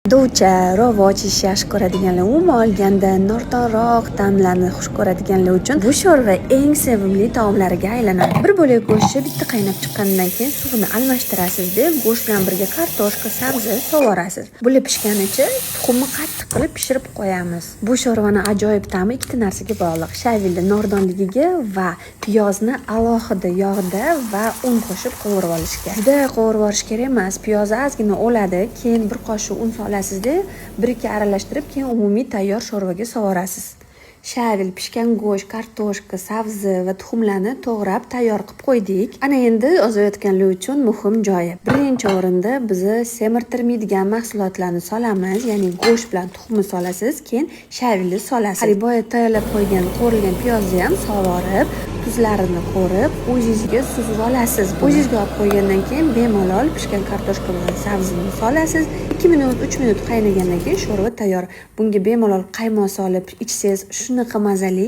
Dovcha, ravoch ishi yaxshi ko'radiganlar, umuman olganda nordonroq ta'mlarni xush ko'radiganlar uchun bu sho'rva eng sevimli taomlariga aylanadi. Bir bo'lak go'shtni bitta qaynab chiqqanidan keyin suvini almashtirasiz-da, go'sht bilan birga kartoshka, sabzi sovorasiz. Bular pishganicha tuxumni qattiq qilib pishirib qo'yamiz. Bu sho'rvani ajoyib ta'mi ikkita narsaga bog'liq. Shavilni nordonligiga va piyozni alohida yog'da va un qo'shib qovurib olishga. Juda qovurib olish kerak emas. Piyozni ozgina o'ladi, keyin bir qoshiq un solasiz-da, 1-2 aralashtirib, keyin umumiy tayyor sho'rvaga sovorasiz. Shavil, pishgan go'sht, kartoshka, sabzi va tuxumlarni to'g'rab tayyor qilib qo'ydik. Ana endi ozayotganlar uchun muhim joyi. Birinchi o'rinda biz semirtirmaydigan mahsulotlarni solamiz, ya'ni go'sht bilan tuxumni solasiz, keyin shavilni solasiz. Haliboya tayyorlab qo'ygan qo'rilgan piyozni ham sovorib, tuzlarini qo'rib, o'zingizga suzib olasiz. O'zingizga olib qo'ygandan keyin bemalol pishgan kartoshka bilan sabzini solasiz. 2 minut, 3 minut qaynagandan keyin sho'rva tayyor. Bunga bemalol qaymoq solib ichsangiz shunaqa mazali.